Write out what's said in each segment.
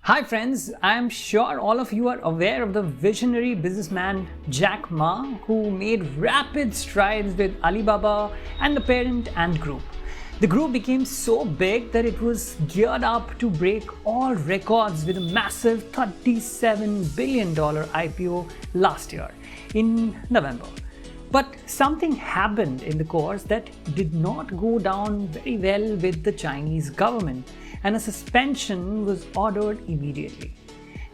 Hi friends, I am sure all of you are aware of the visionary businessman Jack Ma, who made rapid strides with Alibaba and the parent Ant Group. The group became so big that it was geared up to break all records with a massive $37 billion IPO last year in November. But something happened in the course that did not go down very well with the Chinese government, and a suspension was ordered immediately.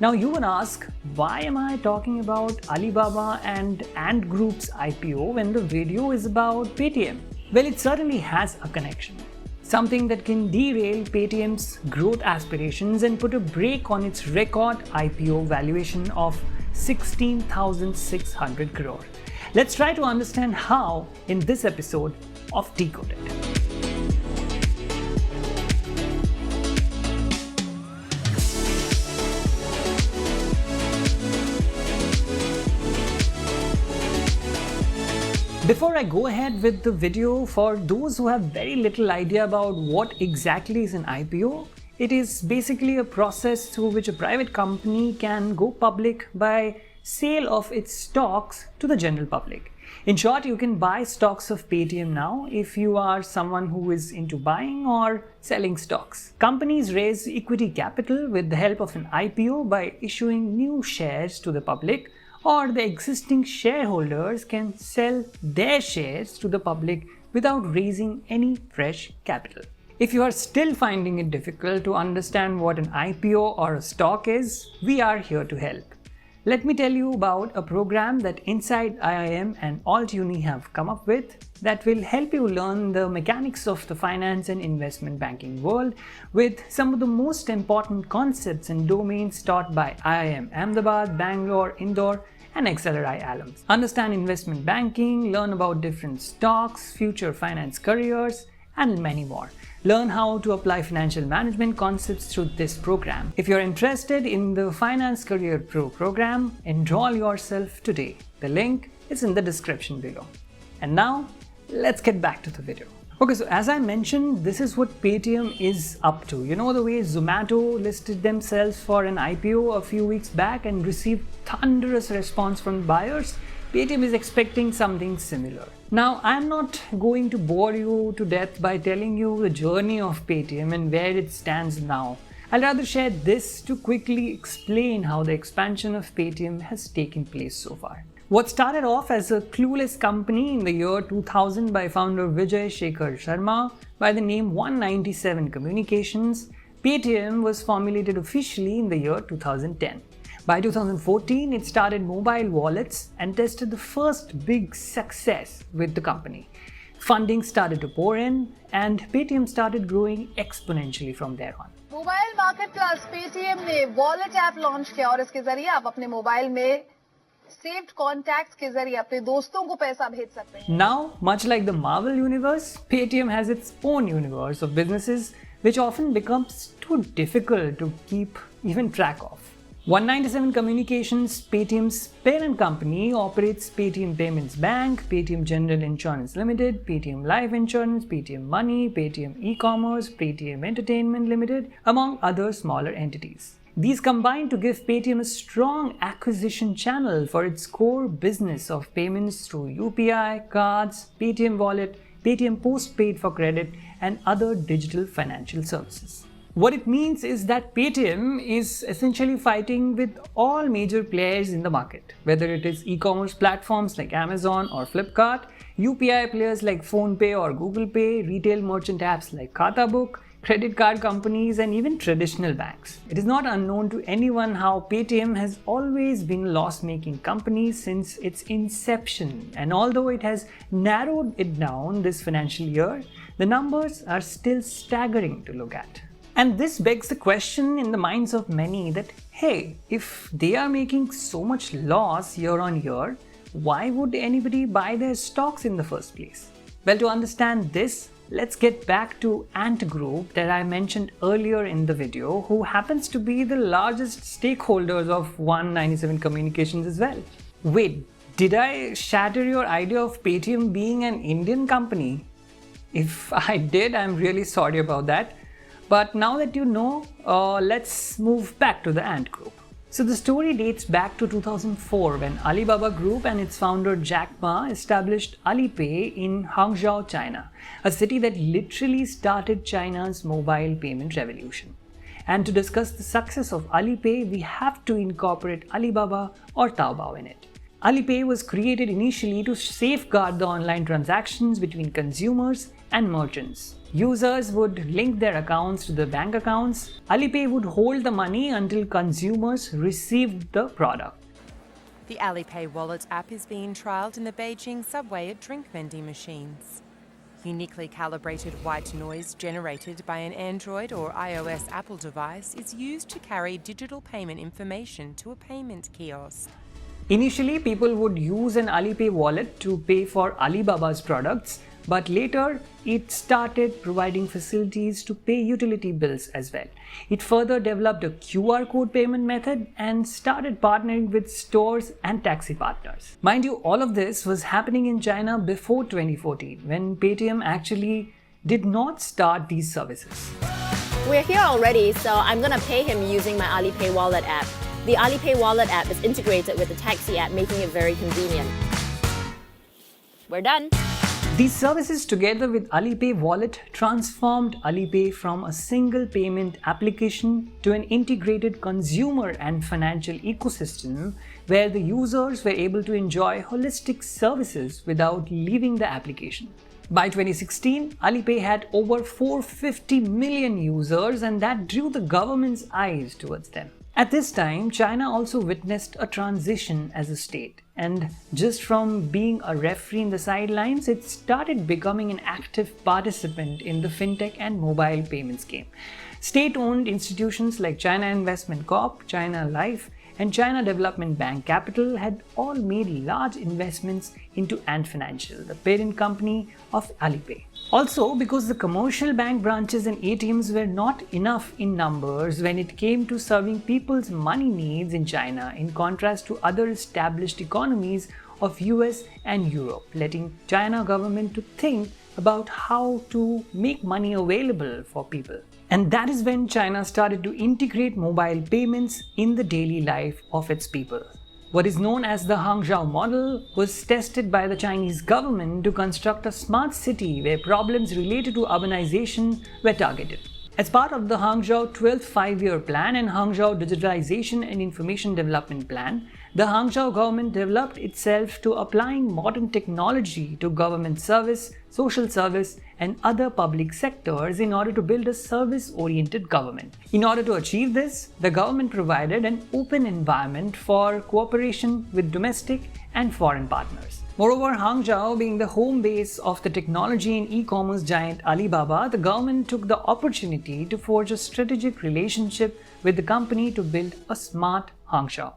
Now you would ask, why am I talking about Alibaba and Ant Group's IPO when the video is about Paytm? Well, it certainly has a connection. Something that can derail Paytm's growth aspirations and put a brake on its record IPO valuation of 16,600 crore. Let's try to understand how in this episode of Decoded. Before I go ahead with the video, for those who have very little idea about what exactly is an IPO, it is basically a process through which a private company can go public by sale of its stocks to the general public. In short, you can buy stocks of Paytm now if you are someone who is into buying or selling stocks. Companies raise equity capital with the help of an IPO by issuing new shares to the public, or the existing shareholders can sell their shares to the public without raising any fresh capital. If you are still finding it difficult to understand what an IPO or a stock is, we are here to help. Let me tell you about a program that Inside IIM and Altuni have come up with that will help you learn the mechanics of the finance and investment banking world with some of the most important concepts and domains taught by IIM Ahmedabad, Bangalore, Indore, and XLRI alums. Understand investment banking, learn about different stocks, future finance careers, and many more. Learn how to apply financial management concepts through this program. If you're interested in the Finance Career Pro program, enroll yourself today. The link is in the description below. And now, let's get back to the video. Okay, so as I mentioned, this is what Paytm is up to. You know the way Zomato listed themselves for an IPO a few weeks back and received thunderous response from buyers? Paytm is expecting something similar. Now, I'm not going to bore you to death by telling you the journey of Paytm and where it stands now. I'll rather share this to quickly explain how the expansion of Paytm has taken place so far. What started off as a clueless company in the year 2000 by founder Vijay Shekhar Sharma by the name 197 Communications, Paytm was formulated officially in the year 2010. By 2014, it started mobile wallets and tested the first big success with the company. Funding started to pour in and Paytm started growing exponentially from there on. Mobile market plus Paytm ने wallet app launch किया और इसके जरिए आप अपने mobile में saved contacts के जरिए अपने दोस्तों को पैसा भेज सकते हैं. Now, much like the Marvel universe, Paytm has its own universe of businesses which often becomes too difficult to keep even track of. 197 Communications, Paytm's parent company, operates Paytm Payments Bank, Paytm General Insurance Limited, Paytm Life Insurance, Paytm Money, Paytm E-Commerce, Paytm Entertainment Limited, among other smaller entities. These combine to give Paytm a strong acquisition channel for its core business of payments through UPI, cards, Paytm Wallet, Paytm Postpaid for credit, and other digital financial services. What it means is that Paytm is essentially fighting with all major players in the market, whether it is e-commerce platforms like Amazon or Flipkart, UPI players like PhonePe or Google Pay, retail merchant apps like Khatabook, credit card companies, and even traditional banks. It is not unknown to anyone how Paytm has always been a loss-making company since its inception, and although it has narrowed it down this financial year, the numbers are still staggering to look at. And this begs the question in the minds of many that, hey, if they are making so much loss year on year, why would anybody buy their stocks in the first place? Well, to understand this, let's get back to Ant Group that I mentioned earlier in the video, who happens to be the largest stakeholders of 197 Communications as well. Wait, did I shatter your idea of Paytm being an Indian company? If I did, I'm really sorry about that. But now that you know, let's move back to the Ant Group. So the story dates back to 2004 when Alibaba Group and its founder Jack Ma established Alipay in Hangzhou, China, a city that literally started China's mobile payment revolution. And to discuss the success of Alipay, we have to incorporate Alibaba or Taobao in it. Alipay was created initially to safeguard the online transactions between consumers and merchants. Users would link their accounts to the bank accounts. Alipay would hold the money until consumers received the product. The Alipay wallet app is being trialled in the Beijing subway at drink vending machines. Uniquely calibrated white noise generated by an Android or iOS Apple device is used to carry digital payment information to a payment kiosk. Initially, people would use an Alipay wallet to pay for Alibaba's products, but later it started providing facilities to pay utility bills as well. It further developed a QR code payment method and started partnering with stores and taxi partners. Mind you, all of this was happening in China before 2014, when Paytm actually did not start these services. We're here already, so I'm gonna pay him using my Alipay wallet app. The Alipay wallet app is integrated with the taxi app, making it very convenient. We're done. These services together with Alipay Wallet transformed Alipay from a single payment application to an integrated consumer and financial ecosystem where the users were able to enjoy holistic services without leaving the application. By 2016, Alipay had over 450 million users, and that drew the government's eyes towards them. At this time, China also witnessed a transition as a state, and just from being a referee in the sidelines, it started becoming an active participant in the fintech and mobile payments game. State-owned institutions like China Investment Corp, China Life, and China Development Bank Capital had all made large investments into Ant Financial, the parent company of Alipay. Also, because the commercial bank branches and ATMs were not enough in numbers when it came to serving people's money needs in China, in contrast to other established economies of US and Europe, letting China government to think about how to make money available for people. And that is when China started to integrate mobile payments in the daily life of its people. What is known as the Hangzhou model was tested by the Chinese government to construct a smart city where problems related to urbanization were targeted. As part of the Hangzhou 12th Five-Year Plan and Hangzhou Digitalization and Information Development Plan, the Hangzhou government developed itself to applying modern technology to government service, social service, and other public sectors in order to build a service-oriented government. In order to achieve this, the government provided an open environment for cooperation with domestic and foreign partners. Moreover, Hangzhou being the home base of the technology and e-commerce giant Alibaba, the government took the opportunity to forge a strategic relationship with the company to build a smart Hangzhou.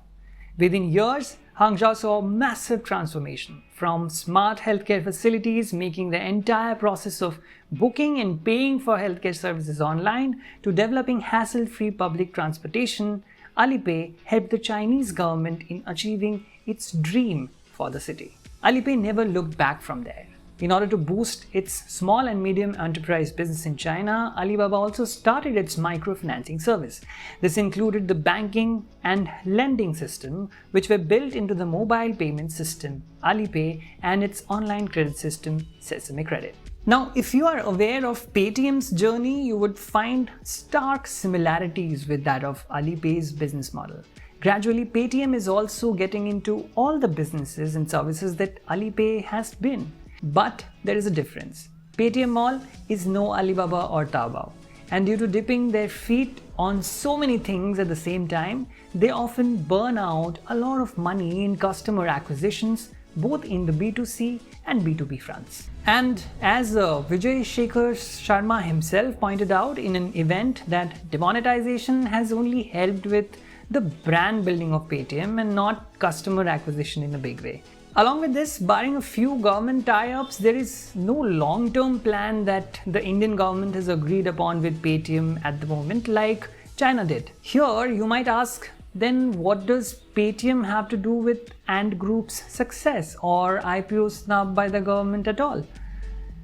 Within years, Hangzhou saw massive transformation, from smart healthcare facilities making the entire process of booking and paying for healthcare services online to developing hassle-free public transportation. Alipay helped the Chinese government in achieving its dream for the city. Alipay never looked back from there. In order to boost its small and medium enterprise business in China, Alibaba also started its microfinancing service. This included the banking and lending system, which were built into the mobile payment system Alipay and its online credit system Sesame Credit. Now, if you are aware of Paytm's journey, you would find stark similarities with that of Alipay's business model. Gradually, Paytm is also getting into all the businesses and services that Alipay has been. But there is a difference. Paytm Mall is no Alibaba or Taobao, and due to dipping their feet on so many things at the same time, they often burn out a lot of money in customer acquisitions, both in the B2C and B2B fronts. And as Vijay Shekhar Sharma himself pointed out in an event, that demonetization has only helped with the brand building of Paytm and not customer acquisition in a big way. Along with this, barring a few government tie-ups, there is no long-term plan that the Indian government has agreed upon with Paytm at the moment, like China did. Here, you might ask, then what does Paytm have to do with Ant Group's success or IPO snub by the government at all?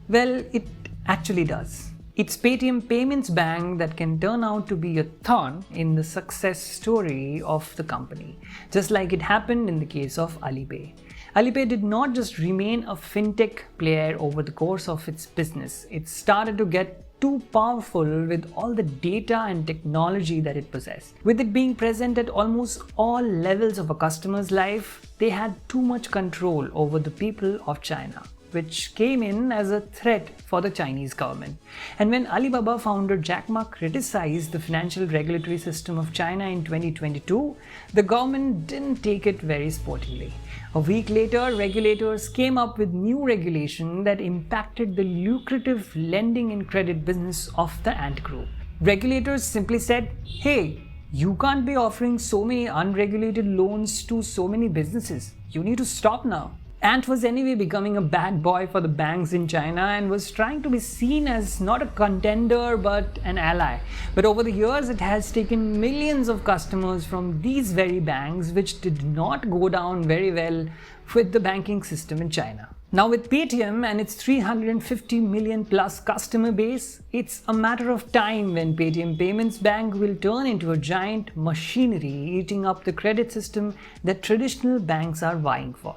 Well, it actually does. It's Paytm Payments Bank that can turn out to be a thorn in the success story of the company, just like it happened in the case of Alipay. Alipay did not just remain a fintech player over the course of its business, it started to get too powerful with all the data and technology that it possessed. With it being present at almost all levels of a customer's life, they had too much control over the people of China, which came in as a threat for the Chinese government. And when Alibaba founder Jack Ma criticized the financial regulatory system of China in 2022, the government didn't take it very sportingly. A week later, regulators came up with new regulation that impacted the lucrative lending and credit business of the Ant Group. Regulators simply said, hey, you can't be offering so many unregulated loans to so many businesses. You need to stop now. Ant was anyway becoming a bad boy for the banks in China and was trying to be seen as not a contender but an ally. But over the years, it has taken millions of customers from these very banks, which did not go down very well with the banking system in China. Now with Paytm and its 350 million plus customer base, it's a matter of time when Paytm Payments Bank will turn into a giant machinery eating up the credit system that traditional banks are vying for.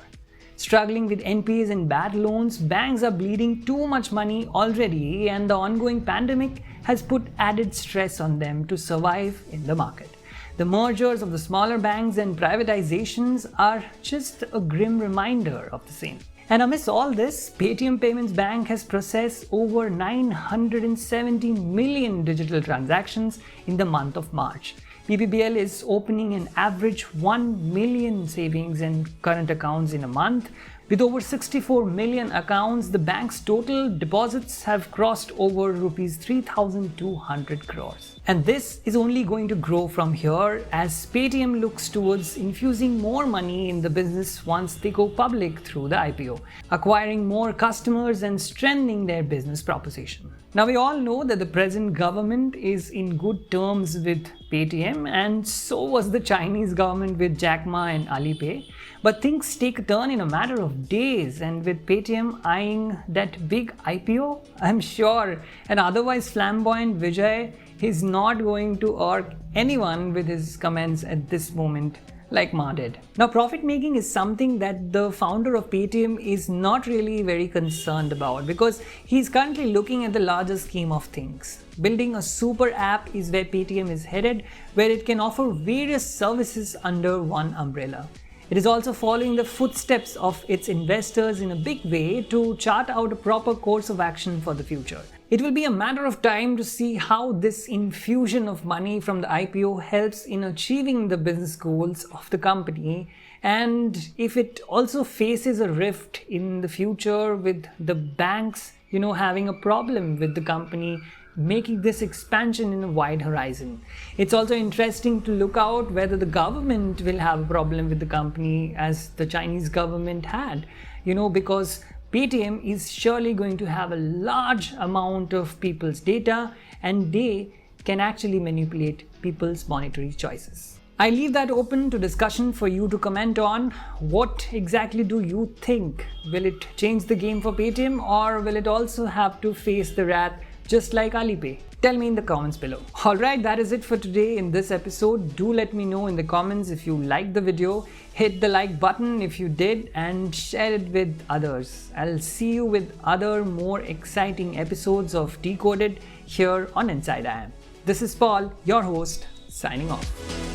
Struggling with NPAs and bad loans, banks are bleeding too much money already, and the ongoing pandemic has put added stress on them to survive in the market. The mergers of the smaller banks and privatizations are just a grim reminder of the same. And amidst all this, Paytm Payments Bank has processed over 970 million digital transactions in the month of March. PPBL is opening an average 1 million savings and current accounts in a month. With over 64 million accounts, the bank's total deposits have crossed over rupees 3,200 crores. And this is only going to grow from here as Paytm looks towards infusing more money in the business once they go public through the IPO, acquiring more customers and strengthening their business proposition. Now we all know that the present government is in good terms with Paytm, and so was the Chinese government with Jack Ma and Alipay. But things take a turn in a matter of days, and with Paytm eyeing that big IPO, I'm sure an otherwise flamboyant Vijay is not going to irk anyone with his comments at this moment like Ma did. Now, profit making is something that the founder of Paytm is not really very concerned about because he's currently looking at the larger scheme of things. Building a super app is where Paytm is headed, where it can offer various services under one umbrella. It is also following the footsteps of its investors in a big way to chart out a proper course of action for the future. It will be a matter of time to see how this infusion of money from the IPO helps in achieving the business goals of the company, and if it also faces a rift in the future with the banks, having a problem with the company making this expansion in a wide horizon. It's also interesting to look out whether the government will have a problem with the company as the Chinese government had, because Paytm is surely going to have a large amount of people's data and they can actually manipulate people's monetary choices. I leave that open to discussion for you to comment on. What exactly do you think? Will it change the game for Paytm, or will it also have to face the wrath just like Alipay? Tell me in the comments below. Alright, that is it for today in this episode. Do let me know in the comments if you liked the video. Hit the like button if you did and share it with others. I'll see you with other more exciting episodes of Decoded here on Inside IIM. This is Paul, your host, signing off.